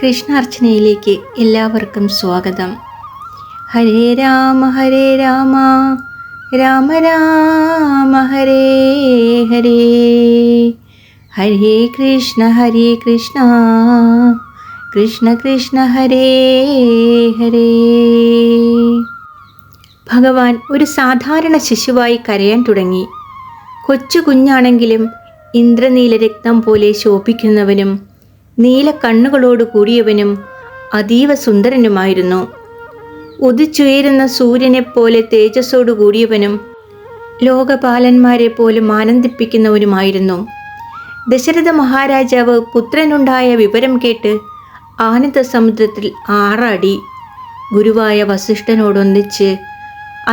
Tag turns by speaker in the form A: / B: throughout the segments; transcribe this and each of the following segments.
A: കൃഷ്ണാർച്ചനയിലേക്ക് എല്ലാവർക്കും സ്വാഗതം. ഹരേ രാമ രാമ രാമ ഹരേ ഹരേ, ഹരേ കൃഷ്ണ കൃഷ്ണ കൃഷ്ണ ഹരേ ഹരേ. ഭഗവാൻ ഒരു സാധാരണ ശിശുവായി കരയാൻ തുടങ്ങി. കൊച്ചു കുഞ്ഞാണെങ്കിലും ഇന്ദ്രനീലരത്നം പോലെ ശോഭിക്കുന്നവനും നീല കണ്ണുകളോട് കൂടിയവനും അതീവ സുന്ദരനുമായിരുന്നു. ഉദിച്ചുയരുന്ന സൂര്യനെപ്പോലെ തേജസ്സോടു കൂടിയവനും ലോകപാലന്മാരെ പോലും ആനന്ദിപ്പിക്കുന്നവനുമായിരുന്നു. ദശരഥ മഹാരാജാവ് പുത്രനുണ്ടായ വിവരം കേട്ട് ആനന്ദ സമുദ്രത്തിൽ ആറാടി. ഗുരുവായ വസിഷ്ഠനോടൊന്നിച്ച്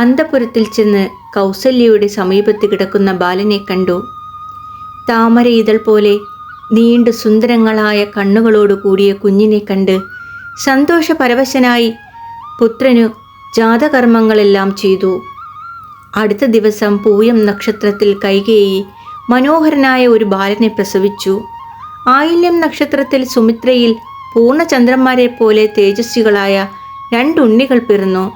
A: അന്തപുരത്തിൽ ചെന്ന് കൗസല്യയുടെ സമീപത്ത് കിടക്കുന്ന ബാലനെ കണ്ടു. താമര ഇതൾ പോലെ നീണ്ടു സുന്ദരങ്ങളായ കണ്ണുകളോട് കൂടിയ കുഞ്ഞിനെ കണ്ട് സന്തോഷപരവശനായി പുത്രനു ജാതകർമ്മങ്ങളെല്ലാം ചെയ്തു. അടുത്ത ദിവസം പൂയം നക്ഷത്രത്തിൽ കൈകേയി മനോഹരനായ ഒരു ബാലനെ പ്രസവിച്ചു. ആയില്യം നക്ഷത്രത്തിൽ സുമിത്രയിൽ പൂർണ്ണചന്ദ്രന്മാരെ പോലെ തേജസ്വികളായ 2 ഉണ്ണികൾ പിറന്നു.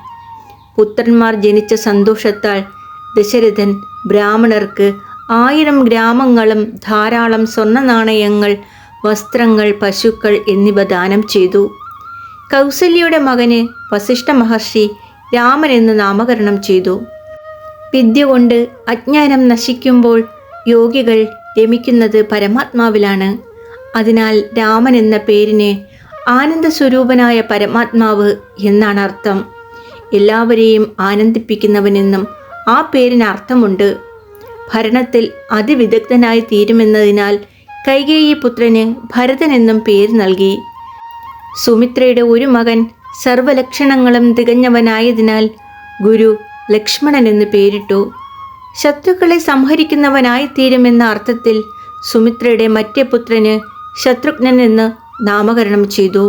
A: പുത്രന്മാർ ജനിച്ച സന്തോഷത്താൽ ദശരഥൻ ബ്രാഹ്മണർക്ക് 1000 ഗ്രാമങ്ങളും ധാരാളം സ്വർണ്ണ നാണയങ്ങൾ, വസ്ത്രങ്ങൾ, പശുക്കൾ എന്നിവ ദാനം ചെയ്തു. കൗസല്യയുടെ മകന് വസിഷ്ഠ മഹർഷി രാമൻ എന്ന് നാമകരണം ചെയ്തു. വിദ്യ കൊണ്ട് അജ്ഞാനം നശിക്കുമ്പോൾ യോഗികൾ രമിക്കുന്നത് പരമാത്മാവിലാണ്. അതിനാൽ രാമൻ എന്ന പേരിന് ആനന്ദസ്വരൂപനായ പരമാത്മാവ് എന്നാണ് അർത്ഥം. എല്ലാവരെയും ആനന്ദിപ്പിക്കുന്നവനെന്നും ആ പേരിന് അർത്ഥമുണ്ട്. ഭരണത്തിൽ അതിവിദഗ്ധനായി തീരുമെന്നതിനാൽ കൈകേയി പുത്രന് ഭരതൻ എന്നും പേര് നൽകി. സുമിത്രയുടെ ഒരു മകൻ സർവലക്ഷണങ്ങളും തികഞ്ഞവനായതിനാൽ ഗുരു ലക്ഷ്മണൻ എന്ന് പേരിട്ടു. ശത്രുക്കളെ സംഹരിക്കുന്നവനായി തീരുമെന്ന അർത്ഥത്തിൽ സുമിത്രയുടെ മറ്റേ പുത്രന് ശത്രുഘ്നൻ എന്ന് നാമകരണം ചെയ്തു.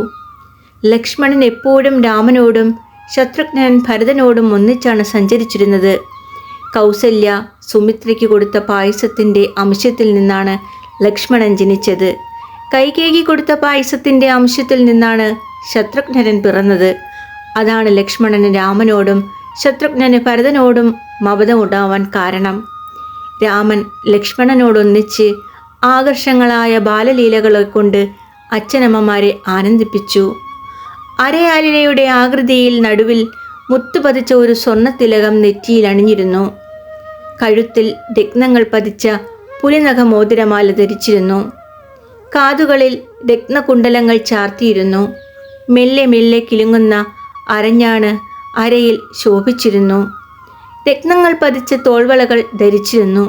A: ലക്ഷ്മണൻ എപ്പോഴും രാമനോടും ശത്രുഘ്നൻ ഭരതനോടും ഒന്നിച്ചാണ് സഞ്ചരിച്ചിരുന്നത്. കൗസല്യ സുമിത്രയ്ക്ക് കൊടുത്ത പായസത്തിൻ്റെ അംശത്തിൽ നിന്നാണ് ലക്ഷ്മണൻ ജനിച്ചത്. കൈകേയി കൊടുത്ത പായസത്തിൻ്റെ അംശത്തിൽ നിന്നാണ് ശത്രുഘ്നൻ പിറന്നത്. അതാണ് ലക്ഷ്മണന് രാമനോടും ശത്രുഘ്നന് ഭരതനോടും മമതമുണ്ടാവാൻ കാരണം. രാമൻ ലക്ഷ്മണനോടൊന്നിച്ച് ആകർഷങ്ങളായ ബാലലീലകളെ കൊണ്ട് അച്ഛനമ്മമാരെ ആനന്ദിപ്പിച്ചു. അരയാലിലയുടെ ആകൃതിയിൽ നടുവിൽ മുത്തുപതിച്ച ഒരു സ്വർണ്ണത്തിലകം നെറ്റിയിൽ അണിഞ്ഞിരുന്നു. കഴുത്തിൽ രത്നങ്ങൾ പതിച്ച പുലിനഖമോതിരമാല ധരിച്ചിരുന്നു. കാതുകളിൽ രത്നകുണ്ടലങ്ങൾ ചാർത്തിയിരുന്നു. മെല്ലെ മെല്ലെ കിലുങ്ങുന്ന അരഞ്ഞാണ് അരയിൽ ശോഭിച്ചിരുന്നു. രത്നങ്ങൾ പതിച്ച തോൾവളകൾ ധരിച്ചിരുന്നു.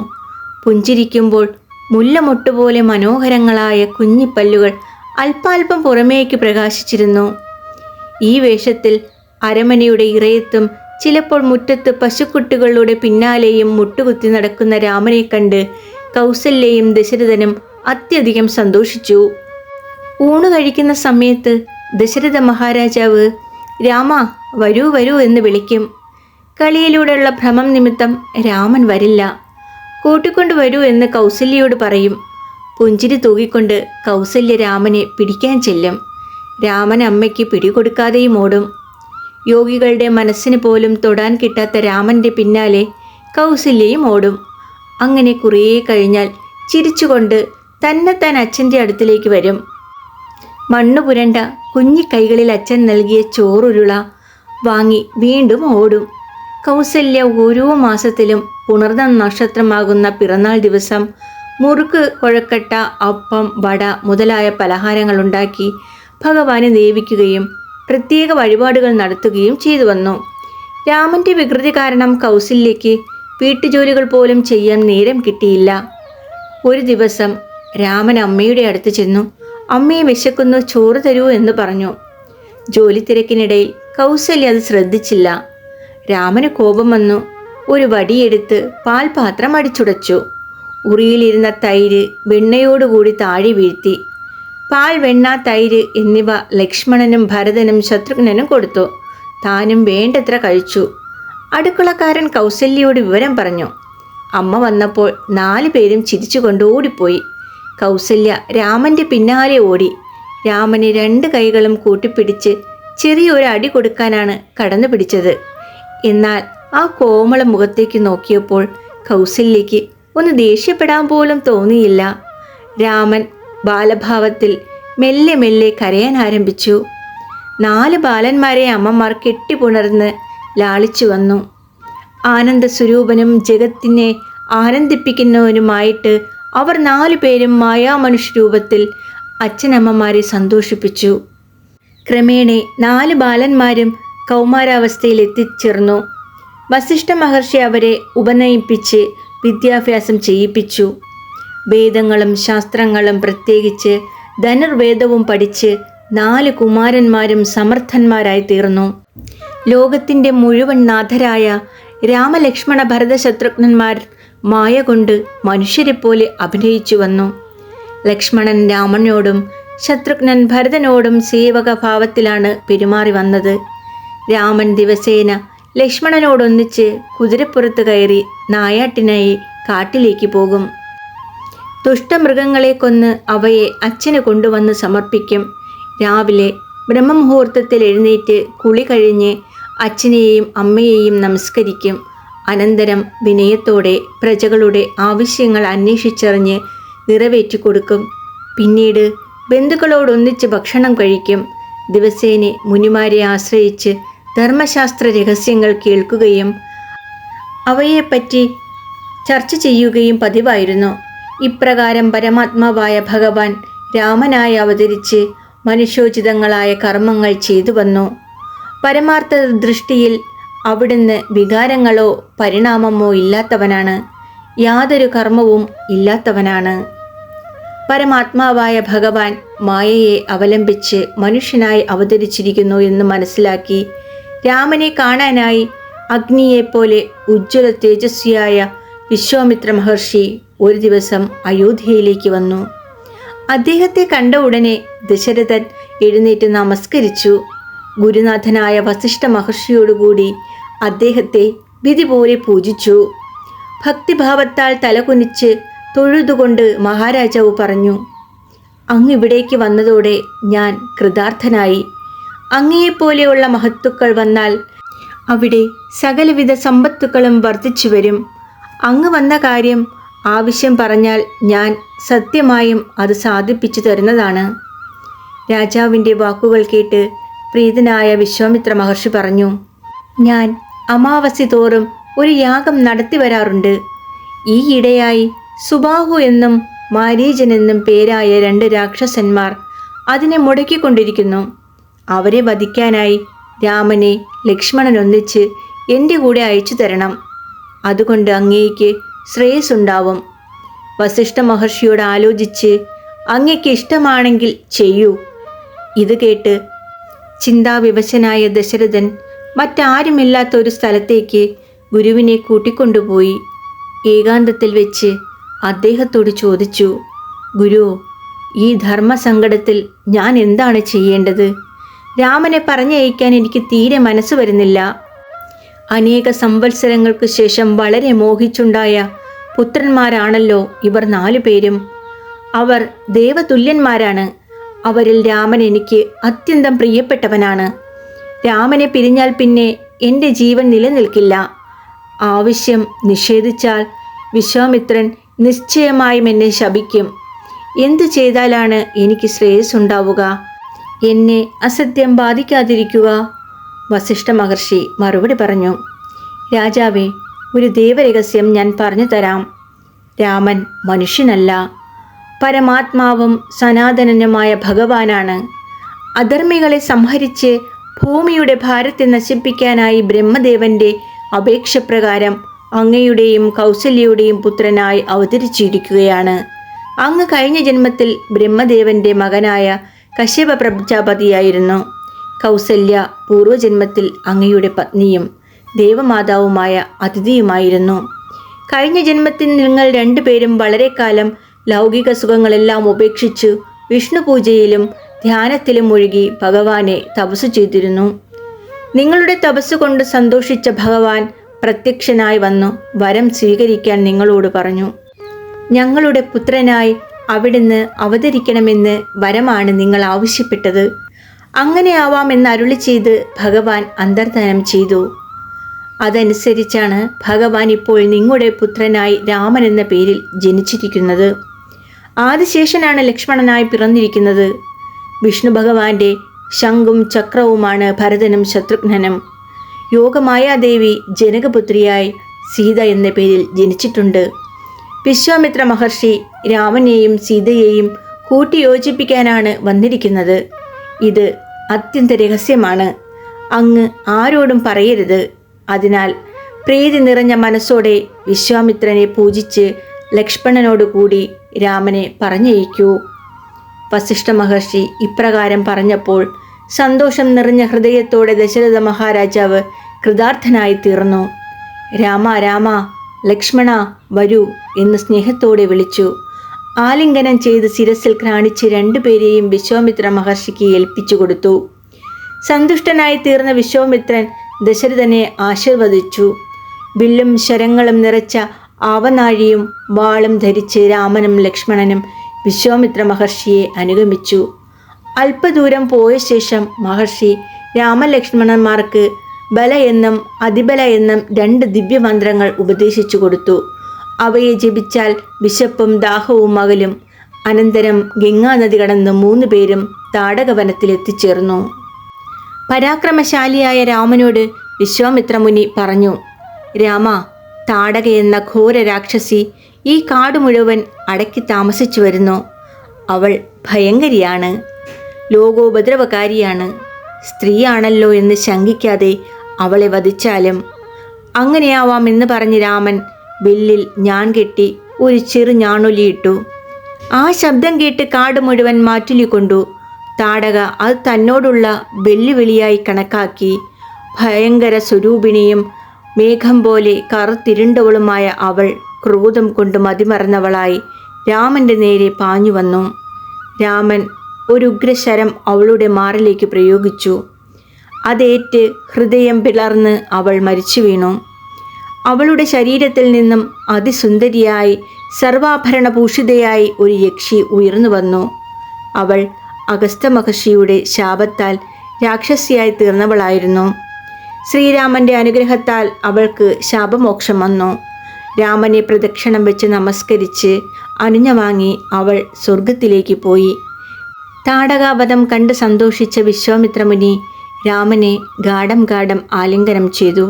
A: പുഞ്ചിരിക്കുമ്പോൾ മുല്ലമൊട്ടുപോലെ മനോഹരങ്ങളായ കുഞ്ഞിപ്പല്ലുകൾ അല്പാൽപ്പം പുറമേക്ക് പ്രകാശിച്ചിരുന്നു. ഈ വേഷത്തിൽ അരമനയുടെ ഇറയത്തും ചിലപ്പോൾ മുറ്റത്ത് പശുക്കുട്ടികളുടെ പിന്നാലെയും മുട്ടുകുത്തി നടക്കുന്ന രാമനെ കണ്ട് കൗസല്യയും ദശരഥനും അത്യധികം സന്തോഷിച്ചു. ഊണ് കഴിക്കുന്ന സമയത്ത് ദശരഥ മഹാരാജാവ് രാമ വരൂ വരൂ എന്ന് വിളിക്കും. കളിയിലൂടെയുള്ള ഭ്രമം നിമിത്തം രാമൻ വരില്ല. കൂട്ടിക്കൊണ്ടു വരൂ എന്ന് കൗസല്യയോട് പറയും. പുഞ്ചിരി തൂകിക്കൊണ്ട് കൗസല്യ രാമനെ പിടിക്കാൻ ചെല്ലും. രാമൻ അമ്മയ്ക്ക് പിടികൊടുക്കാതെയും ഓടും. യോഗികളുടെ മനസ്സിന് പോലും തൊടാൻ കിട്ടാത്ത രാമൻ്റെ പിന്നാലെ കൗസല്യയും ഓടും. അങ്ങനെ കുറേ കഴിഞ്ഞാൽ ചിരിച്ചുകൊണ്ട് തന്നെത്താൻ അച്ഛൻ്റെ അടുത്തിലേക്ക് വരും. മണ്ണു പുരണ്ട കുഞ്ഞി കൈകളിൽ അച്ഛൻ നൽകിയ ചോറുരുള വാങ്ങി വീണ്ടും ഓടും. കൗസല്യ ഓരോ മാസത്തിലും പുണർന്ന നക്ഷത്രമാകുന്ന പിറന്നാൾ ദിവസം മുറുക്ക്, കൊഴക്കട്ട, അപ്പം, വട മുതലായ പലഹാരങ്ങൾ ഉണ്ടാക്കി ഭഗവാനെ ദേവിക്കുകയും പ്രത്യേക വഴിപാടുകൾ നടത്തുകയും ചെയ്തു വന്നു. രാമൻ്റെ വികൃതി കാരണം കൗസല്യയ്ക്ക് വീട്ടുജോലികൾ പോലും ചെയ്യാൻ നേരം കിട്ടിയില്ല. ഒരു ദിവസം രാമൻ അമ്മയുടെ അടുത്ത് ചെന്നു. അമ്മയെ വിശക്കുന്നു, ചോറ് തരൂ എന്ന് പറഞ്ഞു. ജോലി തിരക്കിനിടയിൽ കൗസല്യ അത് ശ്രദ്ധിച്ചില്ല. രാമന് കോപം വന്നു. ഒരു വടിയെടുത്ത് പാൽപാത്രം അടിച്ചുടച്ചു. ഉറിയിലിരുന്ന തൈര് വെണ്ണയോടുകൂടി താഴെ വീഴ്ത്തി. പാൽ, വെണ്ണ, തൈര് എന്നിവ ലക്ഷ്മണനും ഭരതനും ശത്രുഘ്നനും കൊടുത്തു. താനും വേണ്ടത്ര കഴിച്ചു. അടുക്കളക്കാരൻ കൗസല്യയോട് വിവരം പറഞ്ഞു. അമ്മ വന്നപ്പോൾ 4 പേരും ചിരിച്ചുകൊണ്ട് ഓടിപ്പോയി. കൗസല്യ രാമൻ്റെ പിന്നാലെ ഓടി. രാമന് 2 കൈകളും കൂട്ടിപ്പിടിച്ച് ചെറിയൊരു അടി കൊടുക്കാനാണ് കടന്നു പിടിച്ചത്. എന്നാൽ ആ കോമള മുഖത്തേക്ക് നോക്കിയപ്പോൾ കൗസല്യയ്ക്ക് ഒന്ന് ദേഷ്യപ്പെടാൻ പോലും തോന്നിയില്ല. രാമൻ ബാലഭാവത്തിൽ മെല്ലെ മെല്ലെ കരയാൻ ആരംഭിച്ചു. 4 ബാലന്മാരെ അമ്മമാർ കെട്ടിപ്പുണർന്ന് ലാളിച്ചു വന്നു. ആനന്ദ സ്വരൂപനും ജഗത്തിനെ ആനന്ദിപ്പിക്കുന്നവനുമായിട്ട് അവർ 4 പേരും മായാമനുഷ്യ രൂപത്തിൽ അച്ഛനമ്മമാരെ സന്തോഷിപ്പിച്ചു. ക്രമേണ 4 ബാലന്മാരും കൗമാരാവസ്ഥയിൽ എത്തിച്ചേർന്നു. വസിഷ്ഠ മഹർഷി അവരെ ഉപനയിപ്പിച്ച് വിദ്യാഭ്യാസം ചെയ്യിപ്പിച്ചു. വേദങ്ങളും ശാസ്ത്രങ്ങളും പ്രത്യേകിച്ച് ധനുർവേദവും പഠിച്ച് 4 കുമാരന്മാരും സമർത്ഥന്മാരായി തീർന്നു. ലോകത്തിൻ്റെ മുഴുവൻ നാഥരായ രാമലക്ഷ്മണ ഭരത ശത്രുഘ്നന്മാർ മായ കൊണ്ട് മനുഷ്യരെപ്പോലെ അഭിനയിച്ചു വന്നു. ലക്ഷ്മണൻ രാമനോടും ശത്രുഘ്നൻ ഭരതനോടും സേവക ഭാവത്തിലാണ് പെരുമാറി വന്നത്. രാമൻ ദിവസേന ലക്ഷ്മണനോടൊന്നിച്ച് കുതിരപ്പുറത്ത് കയറി നായാട്ടിനായി കാട്ടിലേക്ക് പോകും. ദുഷ്ടമൃഗങ്ങളെ കൊന്ന് അവയെ അച്ഛന് കൊണ്ടുവന്ന് സമർപ്പിക്കും. രാവിലെ ബ്രഹ്മമുഹൂർത്തത്തിൽ എഴുന്നേറ്റ് കുളി കഴിഞ്ഞ് അച്ഛനെയും അമ്മയെയും നമസ്കരിക്കും. അനന്തരം വിനയത്തോടെ പ്രജകളുടെ ആവശ്യങ്ങൾ അന്വേഷിച്ചറിഞ്ഞ് നിറവേറ്റിക്കൊടുക്കും. പിന്നീട് ബന്ധുക്കളോടൊന്നിച്ച് ഭക്ഷണം കഴിക്കും. ദിവസേന മുനിമാരെ ആശ്രയിച്ച് ധർമ്മശാസ്ത്ര രഹസ്യങ്ങൾ കേൾക്കുകയും അവയെപ്പറ്റി ചർച്ച ചെയ്യുകയും പതിവായിരുന്നു. ഇപ്രകാരം പരമാത്മാവായ ഭഗവാൻ രാമനായി അവതരിച്ച് മനുഷ്യോചിതങ്ങളായ കർമ്മങ്ങൾ ചെയ്തു വന്നു. പരമാർത്ഥ ദൃഷ്ടിയിൽ അവിടുന്ന് വികാരങ്ങളോ പരിണാമമോ ഇല്ലാത്തവനാണ്. യാതൊരു കർമ്മവും ഇല്ലാത്തവനാണ്. പരമാത്മാവായ ഭഗവാൻ മായയെ അവലംബിച്ച് മനുഷ്യനായി അവതരിച്ചിരിക്കുന്നു എന്ന് മനസ്സിലാക്കി രാമനെ കാണാനായി അഗ്നിയെപ്പോലെ ഉജ്ജ്വല തേജസ്വിയായ വിശ്വാമിത്ര മഹർഷി ഒരു ദിവസം അയോധ്യയിലേക്ക് വന്നു. അദ്ദേഹത്തെ കണ്ട ഉടനെ ദശരഥൻ എഴുന്നേറ്റ് നമസ്കരിച്ചു. ഗുരുനാഥനായ വസിഷ്ഠ മഹർഷിയോടുകൂടി അദ്ദേഹത്തെ വിധി പോലെ പൂജിച്ചു. ഭക്തിഭാവത്താൽ തലകുനിച്ച് തൊഴുതുകൊണ്ട് മഹാരാജാവ് പറഞ്ഞു, അങ്ങിവിടേക്ക് വന്നതോടെ ഞാൻ കൃതാർത്ഥനായി. അങ്ങയെപ്പോലെയുള്ള മഹത്തുക്കൾ വന്നാൽ അവിടെ സകലവിധ സമ്പത്തുക്കളും വർദ്ധിച്ചു വരും. അങ്ങ് വന്ന കാര്യം ആവശ്യം പറഞ്ഞാൽ ഞാൻ സത്യമായും അത് സാധിപ്പിച്ചു തരുന്നതാണ്. രാജാവിൻ്റെ വാക്കുകൾ കേട്ട് പ്രീതനായ വിശ്വാമിത്ര മഹർഷി പറഞ്ഞു, ഞാൻ അമാവാസി തോറും ഒരു യാഗം നടത്തി വരാറുണ്ട്. ഈയിടെയായി സുബാഹു എന്നും മാരീചൻ എന്നും പേരായ 2 രാക്ഷസന്മാർ അതിനെ മുടക്കിക്കൊണ്ടിരിക്കുന്നു. അവരെ വധിക്കാനായി രാമനെ ലക്ഷ്മണനൊന്നിച്ച് എൻ്റെ കൂടെ അയച്ചു തരണം. അതുകൊണ്ട് അങ്ങേക്ക് ശ്രേയസ്സുണ്ടാവും. വസിഷ്ഠ മഹർഷിയോട് ആലോചിച്ച് അങ്ങയ്ക്ക് ഇഷ്ടമാണെങ്കിൽ ചെയ്യൂ. ഇത് കേട്ട് ചിന്താവിവശനായ ദശരഥൻ മറ്റാരുമില്ലാത്ത ഒരു സ്ഥലത്തേക്ക് ഗുരുവിനെ കൂട്ടിക്കൊണ്ടുപോയി. ഏകാന്തത്തിൽ വെച്ച് അദ്ദേഹത്തോട് ചോദിച്ചു, ഗുരു, ഈ ധർമ്മസങ്കടത്തിൽ ഞാൻ എന്താണ് ചെയ്യേണ്ടത്? രാമനെ പറഞ്ഞയക്കാൻ എനിക്ക് തീരെ മനസ്സ് വരുന്നില്ല. അനേക സംവത്സരങ്ങൾക്ക് ശേഷം വളരെ മോഹിച്ചുണ്ടായ പുത്രന്മാരാണല്ലോ ഇവർ 4 പേരും. അവർ ദേവതുല്യന്മാരാണ്. അവരിൽ രാമൻ എനിക്ക് അത്യന്തം പ്രിയപ്പെട്ടവനാണ്. രാമനെ പിരിഞ്ഞാൽ പിന്നെ എൻ്റെ ജീവൻ നിലനിൽക്കില്ല. ആവശ്യം നിഷേധിച്ചാൽ വിശ്വാമിത്രൻ നിശ്ചയമായും എന്നെ ശപിക്കും. എന്തു ചെയ്താലാണ് എനിക്ക് ശ്രേയസ്സുണ്ടാവുക? എന്നെ അസത്യം ബാധിക്കാതിരിക്കുക? വസിഷ്ഠ മഹർഷി മറുപടി പറഞ്ഞു, രാജാവേ, ഒരു ദേവരഹസ്യം ഞാൻ പറഞ്ഞു തരാം. രാമൻ മനുഷ്യനല്ല, പരമാത്മാവും സനാതനനുമായ ഭഗവാനാണ്. അധർമ്മികളെ സംഹരിച്ച് ഭൂമിയുടെ ഭാരത്തെ നശിപ്പിക്കാനായി ബ്രഹ്മദേവന്റെ അപേക്ഷപ്രകാരം അങ്ങയുടെയും കൗസല്യയുടെയും പുത്രനായി അവതരിച്ചിരിക്കുകയാണ്. അങ്ങ് കഴിഞ്ഞ ജന്മത്തിൽ ബ്രഹ്മദേവന്റെ മകനായ കശ്യപ പ്രജാപതിയായിരുന്നു. കൗസല്യ പൂർവ്വജന്മത്തിൽ അങ്ങയുടെ പത്നിയും ദേവമാതാവുമായ അതിഥിയുമായിരുന്നു. കഴിഞ്ഞ ജന്മത്തിൽ നിങ്ങൾ 2 പേരും വളരെ കാലം ലൗകിക സുഖങ്ങളെല്ലാം ഉപേക്ഷിച്ചു വിഷ്ണു പൂജയിലും ധ്യാനത്തിലും മുഴുകി ഭഗവാനെ തപസ്സു ചെയ്തിരുന്നു. നിങ്ങളുടെ തപസ്സു കൊണ്ട് സന്തോഷിച്ച ഭഗവാൻ പ്രത്യക്ഷനായി വന്നു വരം സ്വീകരിക്കാൻ നിങ്ങളോട് പറഞ്ഞു. ഞങ്ങളുടെ പുത്രനായി അവിടുന്ന് അവതരിക്കണമെന്ന് വരമാണ് നിങ്ങൾ ആവശ്യപ്പെട്ടത്. അങ്ങനെ ആവാമെന്ന് അരുളി ചെയ്ത് ഭഗവാൻ അന്തർധാനം ചെയ്തു. അതനുസരിച്ചാണ് ഭഗവാൻ ഇപ്പോൾ നിങ്ങളുടെ പുത്രനായി രാമൻ എന്ന പേരിൽ ജനിച്ചിരിക്കുന്നത്. ആദിശേഷനാണ് ലക്ഷ്മണനായി പിറന്നിരിക്കുന്നത്. വിഷ്ണു ഭഗവാന്റെ ശംഖും ചക്രവുമാണ് ഭരതനും ശത്രുഘ്നനും. യോഗമായാദേവി ജനകപുത്രിയായി സീത എന്ന പേരിൽ ജനിച്ചിട്ടുണ്ട്. വിശ്വാമിത്ര മഹർഷി രാമനെയും സീതയെയും കൂട്ടിയോജിപ്പിക്കാനാണ് വന്നിരിക്കുന്നത്. ഇത് അത്യന്ത രഹസ്യമാണ്. അങ്ങ് ആരോടും പറയരുത്. അതിനാൽ പ്രീതി നിറഞ്ഞ മനസ്സോടെ വിശ്വാമിത്രനെ പൂജിച്ച് ലക്ഷ്മണനോടുകൂടി രാമനെ പറഞ്ഞയക്കൂ. വസിഷ്ഠ മഹർഷി ഇപ്രകാരം പറഞ്ഞപ്പോൾ സന്തോഷം നിറഞ്ഞ ഹൃദയത്തോടെ ദശരഥ മഹാരാജാവ് കൃതാർത്ഥനായി തീർന്നു. രാമ രാമ, ലക്ഷ്മണ വരൂ എന്ന് സ്നേഹത്തോടെ വിളിച്ചു. ആലിംഗനം ചെയ്ത് ശിരസിൽ ക്രാണിച്ച് രണ്ടുപേരെയും വിശ്വാമിത്ര മഹർഷിക്ക് ഏൽപ്പിച്ചു കൊടുത്തു. സന്തുഷ്ടനായി തീർന്ന വിശ്വാമിത്രൻ ദശരഥനെ ആശീർവദിച്ചു. വില്ലും ശരങ്ങളും നിറച്ച ആവനാഴിയും വാളും ധരിച്ച് രാമനും ലക്ഷ്മണനും വിശ്വാമിത്ര മഹർഷിയെ അനുഗമിച്ചു. അല്പദൂരം പോയ ശേഷം മഹർഷി രാമലക്ഷ്മണന്മാർക്ക് ബല എന്നും അതിബല എന്നും 2 ദിവ്യമന്ത്രങ്ങൾ ഉപദേശിച്ചു കൊടുത്തു. അവയെ ജപിച്ചാൽ വിശപ്പും ദാഹവും അകലും. അനന്തരം ഗംഗാനദി കടന്ന് 3 പേരും താടകവനത്തിലെത്തിച്ചേർന്നു. പരാക്രമശാലിയായ രാമനോട് വിശ്വാമിത്ര മുനി പറഞ്ഞു, രാമ, താടക എന്ന ഘോര രാക്ഷസി ഈ കാട് മുഴുവൻ അടക്കി താമസിച്ചു വരുന്നു. അവൾ ഭയങ്കരിയാണ്, ലോകോപദ്രവകാരിയാണ്. സ്ത്രീയാണല്ലോ എന്ന് ശങ്കിക്കാതെ അവളെ വധിച്ചാലും. അങ്ങനെയാവാമെന്ന് പറഞ്ഞ് രാമൻ വില്ലിൽ ഞാൺ കെട്ടി ഒരു ചെറു ഞാണൊലിയിട്ടു. ആ ശബ്ദം കേട്ട് കാട് മുഴുവൻ മാറ്റുലിക്കൊണ്ടു. താടക അത് തന്നോടുള്ള വെല്ലുവിളിയായി കണക്കാക്കി. ഭയങ്കര സ്വരൂപിണിയും മേഘം പോലെ കറുത്തിരുണ്ടവളുമായ അവൾ ക്രോധം കൊണ്ട് മതിമറന്നവളായി രാമൻ്റെ നേരെ പാഞ്ഞു വന്നു. രാമൻ ഒരു ഉഗ്രശരം അവളുടെ മാറിലേക്ക് പ്രയോഗിച്ചു. അതേറ്റ് ഹൃദയം പിളർന്ന് അവൾ മരിച്ചു വീണു. അവളുടെ ശരീരത്തിൽ നിന്നും അതിസുന്ദരിയായി സർവാഭരണഭൂഷിതയായി ഒരു യക്ഷി ഉയർന്നു വന്നു. അവൾ അഗസ്ത്യ മഹർഷിയുടെ ശാപത്താൽ രാക്ഷസിയായി തീർന്നവളായിരുന്നു. ശ്രീരാമൻ്റെ അനുഗ്രഹത്താൽ അവൾക്ക് ശാപമോക്ഷം വന്നു. രാമനെ പ്രദക്ഷിണം വെച്ച് നമസ്കരിച്ച് അനുജ്ഞ വാങ്ങി അവൾ സ്വർഗത്തിലേക്ക് പോയി. താടകാവധം കണ്ട് സന്തോഷിച്ച വിശ്വാമിത്രമുനി രാമനെ ഗാഢം ആലിംഗനം ചെയ്തു.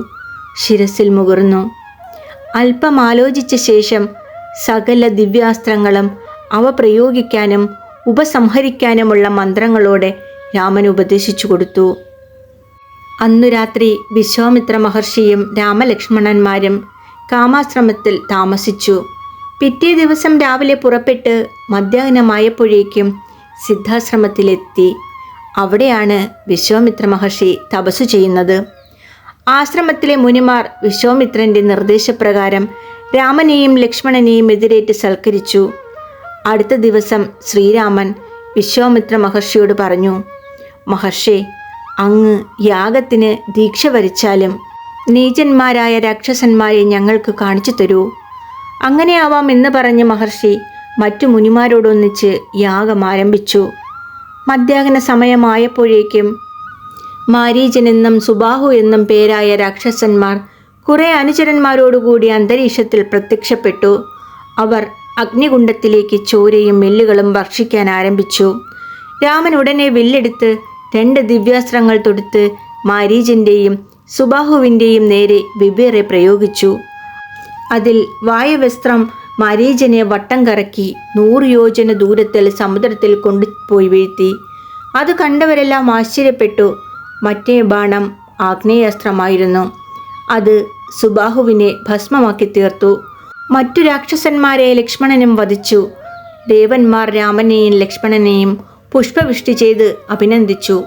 A: ശിരസിൽ മുകർന്നു. അല്പം ആലോചിച്ച ശേഷം സകല ദിവ്യാസ്ത്രങ്ങളും അവ പ്രയോഗിക്കാനും ഉപസംഹരിക്കാനുമുള്ള മന്ത്രങ്ങളോടെ രാമൻ ഉപദേശിച്ചു കൊടുത്തു. അന്നു രാത്രി വിശ്വാമിത്ര മഹർഷിയും രാമലക്ഷ്മണന്മാരും കാമാശ്രമത്തിൽ താമസിച്ചു. പിറ്റേ ദിവസം രാവിലെ പുറപ്പെട്ട് മധ്യാഹ്നമായപ്പോഴേക്കും സിദ്ധാശ്രമത്തിലെത്തി. അവിടെയാണ് വിശ്വാമിത്ര മഹർഷി തപസ്സു ചെയ്യുന്നത്. ആശ്രമത്തിലെ മുനിമാർ വിശ്വാമിത്രൻ്റെ നിർദ്ദേശപ്രകാരം രാമനെയും ലക്ഷ്മണനെയും എതിരേറ്റ് സൽക്കരിച്ചു. അടുത്ത ദിവസം ശ്രീരാമൻ വിശ്വാമിത്ര മഹർഷിയോട് പറഞ്ഞു, മഹർഷി, അങ്ങ് യാഗത്തിന് ദീക്ഷ വരിച്ചാലും നീചന്മാരായ രാക്ഷസന്മാരെ ഞങ്ങൾക്ക് കാണിച്ചു തരൂ. അങ്ങനെയാവാം എന്ന് പറഞ്ഞ് മഹർഷി മറ്റു മുനിമാരോടൊന്നിച്ച് യാഗം ആരംഭിച്ചു. മധ്യാഹ്ന സമയമായപ്പോഴേക്കും മാരീചൻ എന്നും സുബാഹു എന്നും പേരായ രാക്ഷസന്മാർ കുറെ അനുചരന്മാരോടുകൂടി അന്തരീക്ഷത്തിൽ പ്രത്യക്ഷപ്പെട്ടു. അവർ അഗ്നികുണ്ഡത്തിലേക്ക് ചോരയും വില്ലുകളും ഭക്ഷിക്കാൻ ആരംഭിച്ചു. രാമൻ ഉടനെ വില്ലെടുത്ത് 2 ദിവ്യാസ്ത്രങ്ങൾ തൊടുത്ത് മാരീചൻ്റെയും സുബാഹുവിൻ്റെയും നേരെ വെവ്വേറെ പ്രയോഗിച്ചു. അതിൽ വായുവസ്ത്രം മാരീചനെ വട്ടം കറക്കി 100 യോജന ദൂരത്തിൽ സമുദ്രത്തിൽ കൊണ്ടുപോയി വീഴ്ത്തി. അത് കണ്ടവരെല്ലാം ആശ്ചര്യപ്പെട്ടു. മറ്റേ ബാണം ആഗ്നേയാസ്ത്രമായിരുന്നു. അത് സുബാഹുവിനെ ഭസ്മമാക്കി തീർത്തു. മറ്റു രാക്ഷസന്മാരെ ലക്ഷ്മണനും വധിച്ചു. ദേവന്മാർ രാമനെയും ലക്ഷ്മണനെയും പുഷ്പവൃഷ്ടി ചെയ്ത് അഭിനന്ദിച്ചു.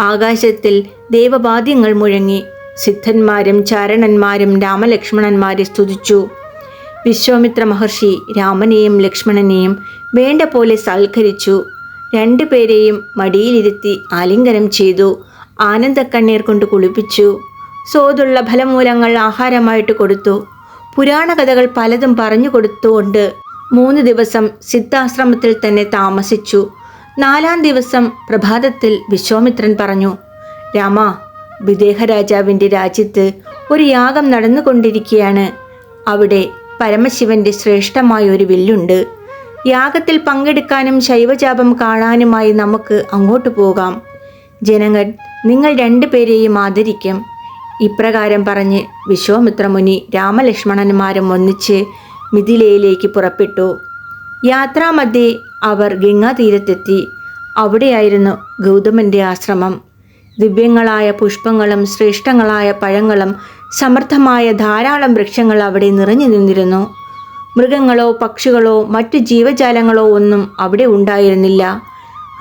A: ആകാശത്തിൽ ദേവവാദ്യങ്ങൾ മുഴങ്ങി. സിദ്ധന്മാരും ചാരണന്മാരും രാമലക്ഷ്മണന്മാരെ സ്തുതിച്ചു. വിശ്വാമിത്ര മഹർഷി രാമനെയും ലക്ഷ്മണനെയും വേണ്ട പോലെ സൽക്കരിച്ചു. 2 പേരെയും മടിയിലിരുത്തി ആലിംഗനം ചെയ്തു. ആനന്ദക്കണ്ണീർ കൊണ്ട് കുളിപ്പിച്ചു. സ്വാദുള്ള ഫലമൂലങ്ങൾ ആഹാരമായിട്ട് കൊടുത്തു. പുരാണ കഥകൾ പലതും പറഞ്ഞു കൊടുത്തുകൊണ്ട് 3 ദിവസം സിദ്ധാശ്രമത്തിൽ തന്നെ താമസിച്ചു. 4-ാം ദിവസം പ്രഭാതത്തിൽ വിശ്വാമിത്രൻ പറഞ്ഞു, രാമ, വിദേഹ രാജാവിൻ്റെ രാജ്യത്ത് ഒരു യാഗം നടന്നുകൊണ്ടിരിക്കുകയാണ്. അവിടെ പരമശിവന്റെ ശ്രേഷ്ഠമായ ഒരു വില്ലുണ്ട്. യാഗത്തിൽ പങ്കെടുക്കാനും ശൈവജാപം കാണാനുമായി നമുക്ക് അങ്ങോട്ട് പോകാം. ജനങ്ങൾ നിങ്ങൾ 2 പേരെയും ആദരിക്കും. ഇപ്രകാരം പറഞ്ഞ് വിശ്വാമിത്രമുനി രാമലക്ഷ്മണന്മാരും ഒന്നിച്ച് മിഥിലയിലേക്ക് പുറപ്പെട്ടു. യാത്രാമധ്യേ അവർ ഗംഗാതീരത്തെത്തി. അവിടെയായിരുന്നു ഗൗതമന്റെ ആശ്രമം. ദിവ്യങ്ങളായ പുഷ്പങ്ങളും ശ്രേഷ്ഠങ്ങളായ പഴങ്ങളും സമൃദ്ധമായ ധാരാളം വൃക്ഷങ്ങൾ അവിടെ നിറഞ്ഞു നിന്നിരുന്നു. മൃഗങ്ങളോ പക്ഷികളോ മറ്റു ജീവജാലങ്ങളോ ഒന്നും അവിടെ ഉണ്ടായിരുന്നില്ല.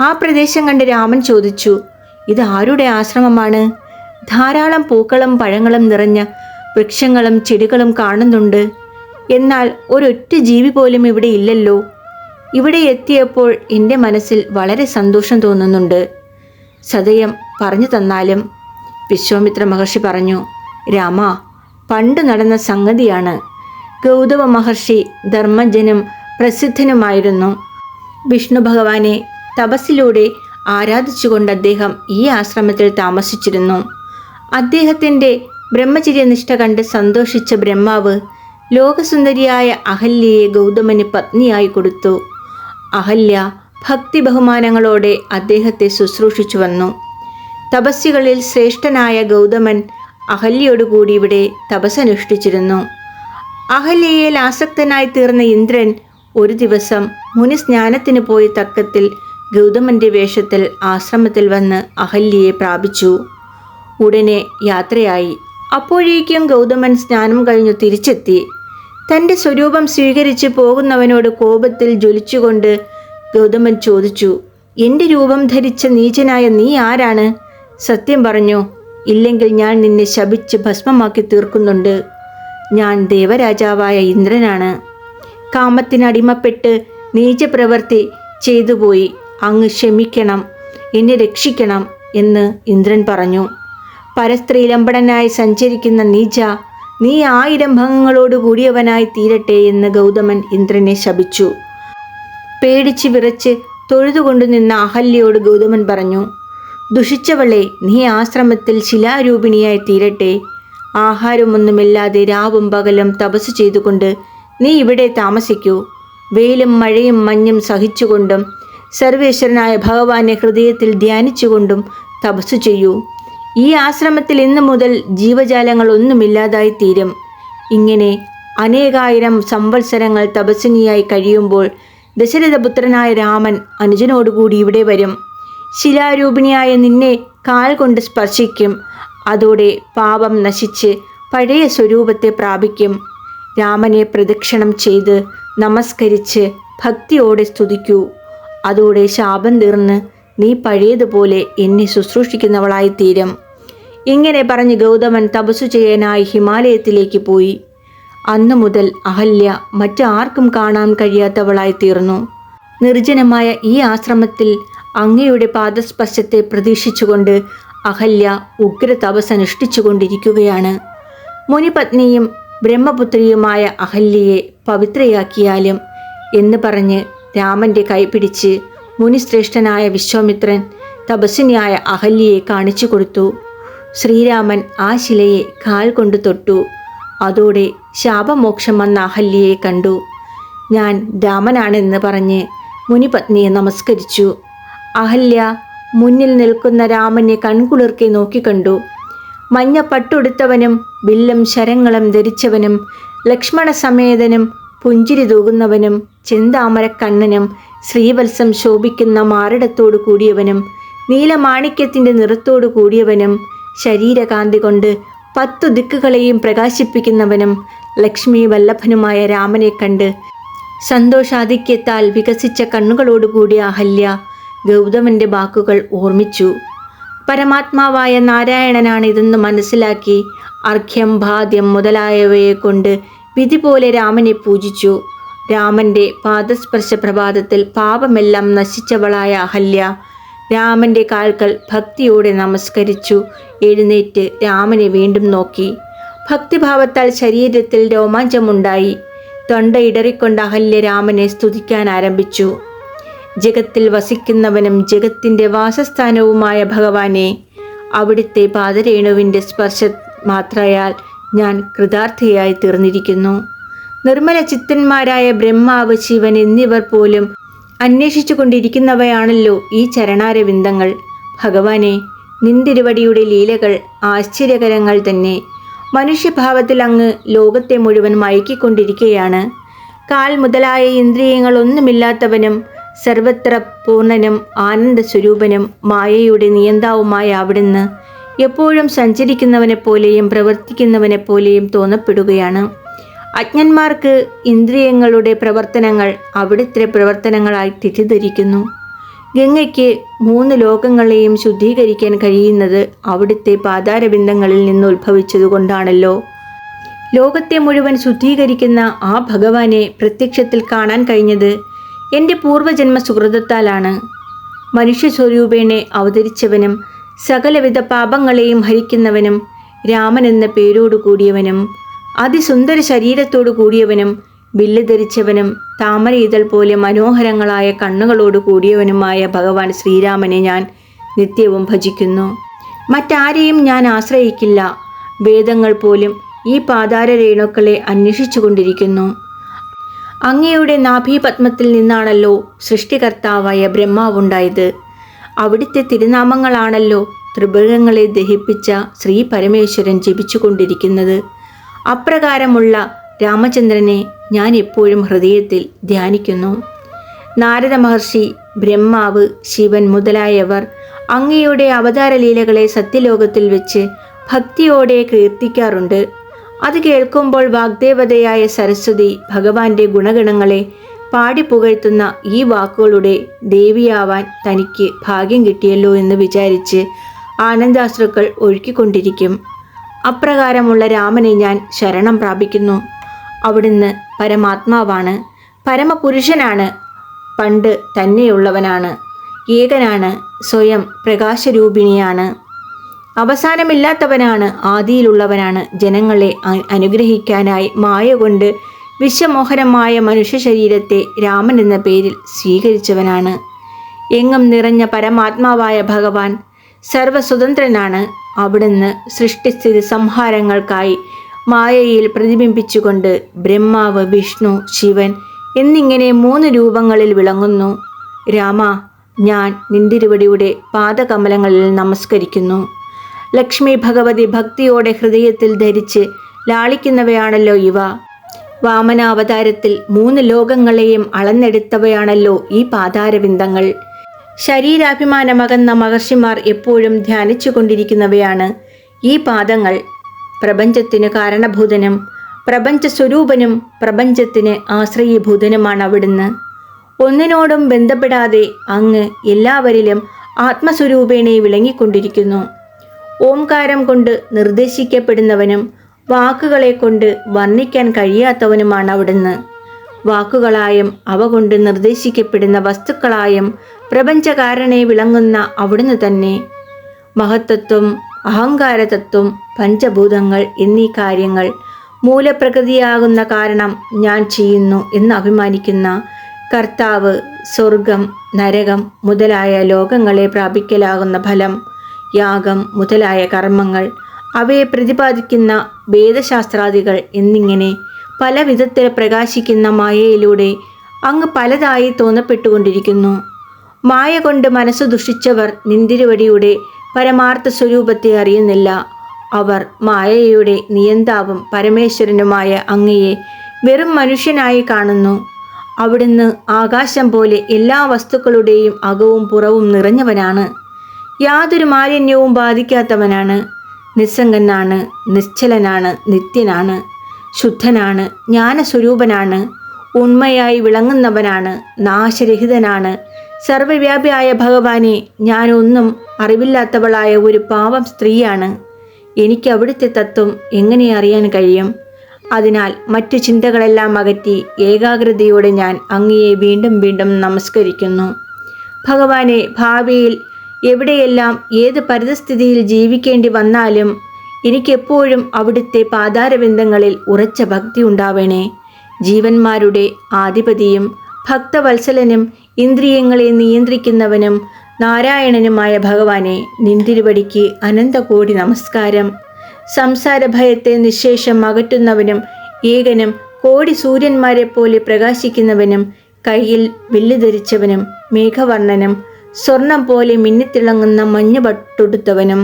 A: ആ പ്രദേശം കണ്ട് രാമൻ ചോദിച്ചു, ഇത് ആരുടെ ആശ്രമമാണ്? ധാരാളം പൂക്കളും പഴങ്ങളും നിറഞ്ഞ വൃക്ഷങ്ങളും ചെടികളും കാണുന്നുണ്ട്. എന്നാൽ ഒരൊറ്റ ജീവി പോലും ഇവിടെ ഇല്ലല്ലോ. ഇവിടെ എത്തിയപ്പോൾ എൻ്റെ മനസ്സിൽ വളരെ സന്തോഷം തോന്നുന്നുണ്ട്. സദയം പറഞ്ഞു തന്നാലും. വിശ്വാമിത്ര മഹർഷി പറഞ്ഞു, രാമ, പണ്ട് നടന്ന സംഗതിയാണ്. ഗൗതമ മഹർഷി ധർമ്മജനും പ്രസിദ്ധനുമായിരുന്നു. വിഷ്ണു ഭഗവാനെ തപസ്സിലൂടെ ആരാധിച്ചുകൊണ്ട് അദ്ദേഹം ഈ ആശ്രമത്തിൽ താമസിച്ചിരുന്നു. അദ്ദേഹത്തിൻ്റെ ബ്രഹ്മചര്യനിഷ്ഠ കണ്ട് സന്തോഷിച്ച ബ്രഹ്മാവ് ലോകസുന്ദരിയായ അഹല്യയെ ഗൗതമന് പത്നിയായി കൊടുത്തു. അഹല്യ ഭക്തി ബഹുമാനങ്ങളോടെ അദ്ദേഹത്തെ ശുശ്രൂഷിച്ചു വന്നു. തപസ്വികളിൽ ശ്രേഷ്ഠനായ ഗൗതമൻ അഹല്യയോടുകൂടി ഇവിടെ തപസ്സനുഷ്ഠിച്ചിരുന്നു. അഹല്യയിൽ ആസക്തനായി തീർന്ന ഇന്ദ്രൻ ഒരു ദിവസം മുനിസ്നാനത്തിന് പോയി തക്കത്തിൽ ഗൗതമന്റെ വേഷത്തിൽ ആശ്രമത്തിൽ വന്ന് അഹല്യയെ പ്രാപിച്ചു. ഉടനെ യാത്രയായി. അപ്പോഴേക്കും ഗൗതമൻ സ്നാനം കഴിഞ്ഞു തിരിച്ചെത്തി. തൻ്റെ സ്വരൂപം സ്വീകരിച്ച് പോകുന്നവനോട് കോപത്തിൽ ജ്വലിച്ചുകൊണ്ട് ഗൗതമൻ ചോദിച്ചു, എൻ്റെ രൂപം ധരിച്ച നീചനായ നീ ആരാണ്? സത്യം പറഞ്ഞു, ഇല്ലെങ്കിൽ ഞാൻ നിന്നെ ശപിച്ച് ഭസ്മമാക്കി തീർക്കുന്നുണ്ട്. ഞാൻ ദേവരാജാവായ ഇന്ദ്രനാണ്. കാമത്തിനടിമപ്പെട്ട് നീചപ്രവൃത്തി ചെയ്തുപോയി. അങ്ങ് ക്ഷമിക്കണം, എന്നെ രക്ഷിക്കണം എന്ന് ഇന്ദ്രൻ പറഞ്ഞു. പരസ്ത്രീലംബടനായി സഞ്ചരിക്കുന്ന നീച, നീ 1000 ഭംഗങ്ങളോട് കൂടിയവനായി തീരട്ടെ എന്ന് ഗൗതമൻ ഇന്ദ്രനെ ശപിച്ചു. പേടിച്ച് വിറച്ച് തൊഴുതുകൊണ്ടു നിന്ന അഹല്യയോട് ഗൗതമൻ പറഞ്ഞു, ദുഷിച്ചവളെ, നീ ആശ്രമത്തിൽ ശിലാരൂപിണിയായി തീരട്ടെ. ആഹാരമൊന്നുമില്ലാതെ രാവും പകലും തപസ് ചെയ്തുകൊണ്ട് നീ ഇവിടെ താമസിക്കൂ. വെയിലും മഴയും മഞ്ഞും സഹിച്ചുകൊണ്ടും സർവേശ്വരനായ ഭഗവാനെ ഹൃദയത്തിൽ ധ്യാനിച്ചുകൊണ്ടും തപസ്സു ചെയ്യൂ. ഈ ആശ്രമത്തിൽ ഇന്നു മുതൽ ജീവജാലങ്ങൾ ഒന്നുമില്ലാതായി തീരും. ഇങ്ങനെ അനേകായിരം സംവത്സരങ്ങൾ തപസ്വിനിയായി കഴിയുമ്പോൾ ദശരഥപുത്രനായ രാമൻ അനുജനോടുകൂടി ഇവിടെ വരും. ശിലാരൂപിണിയായ നിന്നെ കാൽ കൊണ്ട് സ്പർശിക്കും. അതോടെ പാപം നശിച്ച് പഴയ സ്വരൂപത്തെ പ്രാപിക്കും. രാമനെ പ്രദക്ഷിണം ചെയ്ത് നമസ്കരിച്ച് ഭക്തിയോടെ സ്തുതിക്കൂ. അതോടെ ശാപം തീർന്ന് നീ പഴയതുപോലെ എന്നെ ശുശ്രൂഷിക്കുന്നവളായിത്തീരും. ഇങ്ങനെ പറഞ്ഞ് ഗൗതമൻ തപസ്സു ചെയ്യാനായി ഹിമാലയത്തിലേക്ക് പോയി. അന്നു മുതൽ അഹല്യ മറ്റാർക്കും കാണാൻ കഴിയാത്തവളായി തീർന്നു. നിർജ്ജനമായ ഈ ആശ്രമത്തിൽ അങ്ങയുടെ പാദസ്പർശത്തെ പ്രതീക്ഷിച്ചുകൊണ്ട് അഹല്യ ഉഗ്ര തപസ് അനുഷ്ഠിച്ചുകൊണ്ടിരിക്കുകയാണ്. മുനിപത്നിയും ബ്രഹ്മപുത്രിയുമായ അഹല്യയെ പവിത്രയാക്കിയാലും എന്ന് പറഞ്ഞ് രാമൻ്റെ കൈപിടിച്ച് മുനിശ്രേഷ്ഠനായ വിശ്വാമിത്രൻ തപസ്വിനിയായ അഹല്യയെ കാണിച്ചു കൊടുത്തു. ശ്രീരാമൻ ആ ശിലയെ കാൽ കൊണ്ട് തൊട്ടു. അതോടെ ശാപമോക്ഷം വന്ന അഹല്യയെ കണ്ടു. ഞാൻ രാമനാണെന്ന് പറഞ്ഞ് മുനിപത്നിയെ നമസ്കരിച്ചു. അഹല്യ മുന്നിൽ നിൽക്കുന്ന രാമനെ കൺകുളിർക്കെ നോക്കിക്കണ്ടു. മഞ്ഞ പട്ടുടുത്തവനും വില്ലും ശരങ്ങളും ധരിച്ചവനും ലക്ഷ്മണസമേതനും പുഞ്ചിരി തൂകുന്നവനും ചെന്താമരക്കണ്ണനും ശ്രീവത്സം ശോഭിക്കുന്ന മാറിടത്തോടു കൂടിയവനും നീലമാണിക്യത്തിൻ്റെ നിറത്തോടു കൂടിയവനും ശരീരകാന്തി കൊണ്ട് 10 ദിക്കുകളെയും പ്രകാശിപ്പിക്കുന്നവനും ലക്ഷ്മി വല്ലഭനുമായ രാമനെ കണ്ട് സന്തോഷാധിക്യത്താൽ വികസിച്ച കണ്ണുകളോടുകൂടിയ അഹല്യ ഗൗതമന്റെ വാക്കുകൾ ഓർമ്മിച്ചു. പരമാത്മാവായ നാരായണനാണ് ഇതെന്ന് മനസ്സിലാക്കി അർഘ്യം ഭാദ്യം മുതലായവയെ കൊണ്ട് വിധി പോലെ രാമനെ പൂജിച്ചു. രാമൻ്റെ പാദസ്പർശ പ്രഭാതത്തിൽ പാപമെല്ലാം നശിച്ചവളായ അഹല്യ രാമൻ്റെ കാൽക്കൽ ഭക്തിയോടെ നമസ്കരിച്ചു എഴുന്നേറ്റ് രാമനെ വീണ്ടും നോക്കി. ഭക്തിഭാവത്താൽ ശരീരത്തിൽ രോമാഞ്ചമുണ്ടായി. തൊണ്ടയിടറിക്കൊണ്ട് അഹല്യ രാമനെ സ്തുതിക്കാൻ ആരംഭിച്ചു. ജഗത്തിൽ വസിക്കുന്നവനും ജഗത്തിൻ്റെ വാസസ്ഥാനവുമായ ഭഗവാനെ, അവിടുത്തെ പാദരേണുവിൻ്റെ സ്പർശ മാത്രയാൽ ഞാൻ കൃതാർത്ഥയായി തീർന്നിരിക്കുന്നു. നിർമ്മല ചിത്തന്മാരായ ബ്രഹ്മാവ്, ശിവൻ എന്നിവർ പോലും അന്വേഷിച്ചു കൊണ്ടിരിക്കുന്നവയാണല്ലോ ഈ ചരണാരവിന്ദങ്ങൾ. ഭഗവാനെ, നിന്തിരുവടിയുടെ ലീലകൾ ആശ്ചര്യകരങ്ങൾ തന്നെ. മനുഷ്യഭാവത്തിൽ അങ്ങ് ലോകത്തെ മുഴുവൻ മയക്കിക്കൊണ്ടിരിക്കുകയാണ്. കാൽ മുതലായ ഇന്ദ്രിയങ്ങളൊന്നുമില്ലാത്തവനും സർവത്ര പൂർണ്ണനും ആനന്ദസ്വരൂപനും മായയുടെ നിയന്താവുമായ അവിടുന്ന് എപ്പോഴും സഞ്ചരിക്കുന്നവനെപ്പോലെയും പ്രവർത്തിക്കുന്നവനെപ്പോലെയും തോന്നപ്പെടുകയാണ്. അജ്ഞന്മാർക്ക് ഇന്ദ്രിയങ്ങളുടെ പ്രവർത്തനങ്ങൾ അവിടുത്തെ പ്രവർത്തനങ്ങളായി തെറ്റിദ്ധരിക്കുന്നു. ഗംഗയ്ക്ക് 3 ലോകങ്ങളെയും ശുദ്ധീകരിക്കാൻ കഴിയുന്നത് അവിടുത്തെ പാതാരബിന്ദങ്ങളിൽ നിന്ന് ഉത്ഭവിച്ചതുകൊണ്ടാണല്ലോ. ലോകത്തെ മുഴുവൻ ശുദ്ധീകരിക്കുന്ന ആ ഭഗവാനെ പ്രത്യക്ഷത്തിൽ കാണാൻ കഴിഞ്ഞത് എൻ്റെ പൂർവജന്മ സുഹൃതത്താലാണ്. മനുഷ്യസ്വരൂപേണെ അവതരിച്ചവനും സകലവിധ പാപങ്ങളെയും ഹരിക്കുന്നവനും രാമൻ എന്ന പേരോടു കൂടിയവനും അതിസുന്ദര ശരീരത്തോടു കൂടിയവനും വില്ല് ധരിച്ചവനും താമര ഇതൾ പോലെ മനോഹരങ്ങളായ കണ്ണുകളോട് കൂടിയവനുമായ ഭഗവാൻ ശ്രീരാമനെ ഞാൻ നിത്യവും ഭജിക്കുന്നു. മറ്റാരെയും ഞാൻ ആശ്രയിക്കില്ല. വേദങ്ങൾ പോലും ഈ പാതാര രേണുക്കളെ അന്വേഷിച്ചു കൊണ്ടിരിക്കുന്നു. അങ്ങയുടെ നാഭീപത്മത്തിൽ നിന്നാണല്ലോ സൃഷ്ടികർത്താവായ ബ്രഹ്മാവുണ്ടായത്. അവിടുത്തെ തിരുനാമങ്ങളാണല്ലോ ത്രിഭുവനങ്ങളെ ദഹിപ്പിച്ച ശ്രീ പരമേശ്വരൻ ജപിച്ചു കൊണ്ടിരിക്കുന്നത്. അപ്രകാരമുള്ള രാമചന്ദ്രനെ ഞാൻ എപ്പോഴും ഹൃദയത്തിൽ ധ്യാനിക്കുന്നു. നാരദ മഹർഷി, ബ്രഹ്മാവ്, ശിവൻ മുതലായവർ അങ്ങയുടെ അവതാര ലീലകളെ സത്യലോകത്തിൽ വെച്ച് ഭക്തിയോടെ കീർത്തിക്കാറുണ്ട്. അത് കേൾക്കുമ്പോൾ വാഗ്ദേവതയായ സരസ്വതി ഭഗവാന്റെ ഗുണഗണങ്ങളെ പാടിപ്പുകഴ്ത്തുന്ന ഈ വാക്കുകളുടെ ദേവിയാവാൻ തനിക്ക് ഭാഗ്യം കിട്ടിയല്ലോ എന്ന് വിചാരിച്ച് ആനന്ദാശ്രുക്കൾ ഒഴുക്കിക്കൊണ്ടിരിക്കും. അപ്രകാരമുള്ള രാമനെ ഞാൻ ശരണം പ്രാപിക്കുന്നു. അവിടുന്ന് പരമാത്മാവാണ്, പരമപുരുഷനാണ്, പണ്ട് തന്നെയുള്ളവനാണ്, ഏകനാണ്, സ്വയം പ്രകാശരൂപിണിയാണ്, അവസാനമില്ലാത്തവനാണ്, ആദിയിലുള്ളവനാണ്. ജനങ്ങളെ അനുഗ്രഹിക്കാനായി മായ കൊണ്ട് വിശ്വമോഹനമായ മനുഷ്യ ശരീരത്തെ രാമൻ എന്ന പേരിൽ സ്വീകരിച്ചവനാണ്. എങ്ങും നിറഞ്ഞ പരമാത്മാവായ ഭഗവാൻ സർവസ്വതന്ത്രനാണ്. അവിടുന്ന് സൃഷ്ടിസ്ഥിതി സംഹാരങ്ങൾക്കായി മായയിൽ പ്രതിബിംബിച്ചുകൊണ്ട് ബ്രഹ്മാവ്, വിഷ്ണു, ശിവൻ എന്നിങ്ങനെ 3 രൂപങ്ങളിൽ വിളങ്ങുന്നു. രാമ, ഞാൻ നിന്തിരുവടിയുടെ പാദകമലങ്ങളിൽ നമസ്കരിക്കുന്നു. ലക്ഷ്മി ഭഗവതി ഭക്തിയോടെ ഹൃദയത്തിൽ ധരിച്ച് ലാളിക്കുന്നവയാണല്ലോ ഇവ. വാമനാവതാരത്തിൽ 3 ലോകങ്ങളെയും അളന്നെടുത്തവയാണല്ലോ ഈ പാതാരവിന്ദങ്ങൾ. ശരീരാഭിമാനമകന്ന മഹർഷിമാർ എപ്പോഴും ധ്യാനിച്ചു കൊണ്ടിരിക്കുന്നവയാണ് ഈ പാദങ്ങൾ. പ്രപഞ്ചത്തിന് കാരണഭൂതനും പ്രപഞ്ച സ്വരൂപനും പ്രപഞ്ചത്തിന് ആശ്രയഭൂതനുമാണ് അവിടുന്ന്. ഒന്നിനോടും ബന്ധപ്പെടാതെ അങ്ങ് എല്ലാവരിലും ആത്മസ്വരൂപേണെ വിളങ്ങിക്കൊണ്ടിരിക്കുന്നു. ഓംകാരം കൊണ്ട് നിർദ്ദേശിക്കപ്പെടുന്നവനും വാക്കുകളെ കൊണ്ട് വർണ്ണിക്കാൻ കഴിയാത്തവനുമാണ് അവിടുന്ന്. വാക്കുകളായും അവ കൊണ്ട് നിർദ്ദേശിക്കപ്പെടുന്ന വസ്തുക്കളായും പ്രപഞ്ചകാരണെ വിളങ്ങുന്ന അവിടുന്ന് തന്നെ. മഹത്തത്വം, അഹങ്കാരതത്വം, പഞ്ചഭൂതങ്ങൾ എന്നീ കാര്യങ്ങൾ മൂലപ്രകൃതിയാകുന്ന കാരണം ഞാൻ ചെയ്യുന്നു എന്ന് അഭിമാനിക്കുന്ന കർത്താവ്, സ്വർഗം, നരകം മുതലായ ലോകങ്ങളെ പ്രാപിക്കലാകുന്ന ഫലം, യാഗം മുതലായ കർമ്മങ്ങൾ, അവയെ പ്രതിപാദിക്കുന്ന വേദശാസ്ത്രാദികൾ എന്നിങ്ങനെ പല വിധത്തിൽ പ്രകാശിക്കുന്ന മായയിലൂടെ അങ്ങ് പലതായി തോന്നപ്പെട്ടുകൊണ്ടിരിക്കുന്നു. മായ കൊണ്ട് മനസ്സു ദുഷിച്ചവർ നിന്തിരുവടിയുടെ പരമാർത്ഥ സ്വരൂപത്തെ അറിയുന്നില്ല. അവർ മായയുടെ നിയന്താവും പരമേശ്വരനുമായ അങ്ങയെ വെറും മനുഷ്യനായി കാണുന്നു. അവിടുന്ന് ആകാശം പോലെ എല്ലാ വസ്തുക്കളുടെയും അകവും പുറവും നിറഞ്ഞവനാണ്. യാതൊരു മാലിന്യവും ബാധിക്കാത്തവനാണ്. നിസ്സംഗനാണ്, നിശ്ചലനാണ്, നിത്യനാണ്, ശുദ്ധനാണ്, ജ്ഞാനസ്വരൂപനാണ്, ഉണ്മയായി വിളങ്ങുന്നവനാണ്, നാശരഹിതനാണ്. സർവവ്യാപിയായ ഭഗവാനെ, ഞാനൊന്നും അറിവില്ലാത്തവളായ ഒരു പാവം സ്ത്രീയാണ്. എനിക്ക് അവിടുത്തെ തത്വം എങ്ങനെ അറിയാൻ കഴിയും? അതിനാൽ മറ്റു ചിന്തകളെല്ലാം അകറ്റി ഏകാഗ്രതയോടെ ഞാൻ അങ്ങയെ വീണ്ടും വീണ്ടും നമസ്കരിക്കുന്നു. ഭഗവാനെ, ഭാവിയിൽ എവിടെയെല്ലാം ഏത് പരിതസ്ഥിതിയിൽ ജീവിക്കേണ്ടി വന്നാലും എനിക്കെപ്പോഴും അവിടുത്തെ പാതാരവിന്ദങ്ങളിൽ ഉറച്ച ഭക്തി ഉണ്ടാവണേ. ജീവന്മാരുടെ ആധിപതിയും ഭക്തവത്സലനും ഇന്ദ്രിയങ്ങളെ നിയന്ത്രിക്കുന്നവനും നാരായണനുമായ ഭഗവാനെ നിന്തിരുവടിക്ക് അനന്തകോടി നമസ്കാരം. സംസാര ഭയത്തെ നിശേഷം അകറ്റുന്നവനും ഏകനും കോടി സൂര്യന്മാരെ പോലെ പ്രകാശിക്കുന്നവനും കയ്യിൽ വില്ല് ധരിച്ചവനും മേഘവർണ്ണനും സ്വർണം പോലെ മിന്നിത്തിളങ്ങുന്ന മഞ്ഞുപട്ടുടുത്തവനും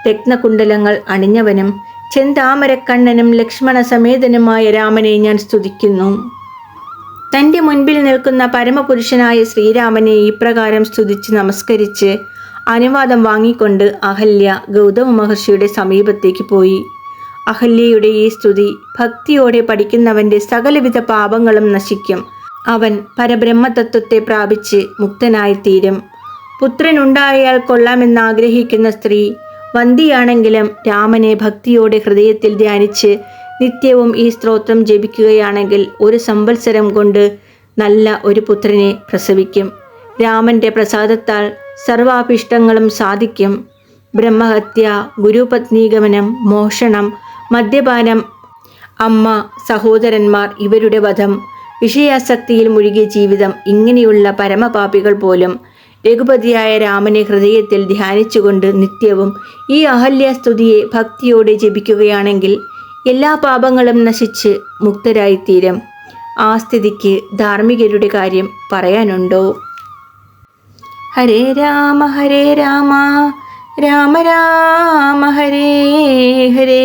A: രത്നകുണ്ടലങ്ങൾ അണിഞ്ഞവനും ചെന്താമരക്കണ്ണനും ലക്ഷ്മണ സമേതനുമായ രാമനെ ഞാൻ സ്തുതിക്കുന്നു. തൻ്റെ മുൻപിൽ നിൽക്കുന്ന പരമപുരുഷനായ ശ്രീരാമനെ ഇപ്രകാരം സ്തുതിച്ച് നമസ്കരിച്ച് അനുവാദം വാങ്ങിക്കൊണ്ട് അഹല്യ ഗൗതമ മഹർഷിയുടെ സമീപത്തേക്ക് പോയി. അഹല്യയുടെ ഈ സ്തുതി ഭക്തിയോടെ പഠിക്കുന്നവൻ്റെ സകലവിധ പാപങ്ങളും നശിക്കും. അവൻ പരബ്രഹ്മതത്വത്തെ പ്രാപിച്ച് മുക്തനായിത്തീരും. പുത്രനുണ്ടായാൽ കൊള്ളാമെന്നാഗ്രഹിക്കുന്ന സ്ത്രീ വന്ധിയാണെങ്കിലും രാമനെ ഭക്തിയോടെ ഹൃദയത്തിൽ ധ്യാനിച്ച് നിത്യവും ഈ സ്തോത്രം ജപിക്കുകയാണെങ്കിൽ 1 സംവത്സരം കൊണ്ട് നല്ല ഒരു പുത്രനെ പ്രസവിക്കും. രാമൻ്റെ പ്രസാദത്താൽ സർവാഭിഷ്ടങ്ങളും സാധിക്കും. ബ്രഹ്മഹത്യ, ഗുരുപത്നീഗമനം, മോഷണം, മദ്യപാനം, അമ്മ, സഹോദരന്മാർ ഇവരുടെ വധം, വിഷയാസക്തിയിൽ മുഴുകിയ ജീവിതം, ഇങ്ങനെയുള്ള പരമപാപികൾ പോലും രഘുപതിയായ രാമനെ ഹൃദയത്തിൽ ധ്യാനിച്ചുകൊണ്ട് നിത്യവും ഈ അഹല്യാസ്തുതിയെ ഭക്തിയോടെ ജപിക്കുകയാണെങ്കിൽ എല്ലാ പാപങ്ങളും നശിച്ച് മുക്തരായിത്തീരും. ആ സ്ഥിതിക്ക് ധാർമ്മികരുടെ കാര്യം പറയാനുണ്ടോ? ഹരേ രാമ രാമ രാമ ഹരേ ഹരേ,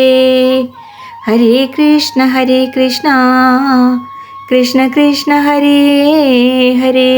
A: ഹരേ കൃഷ്ണ കൃഷ്ണ കൃഷ്ണ ഹരേ ഹരേ.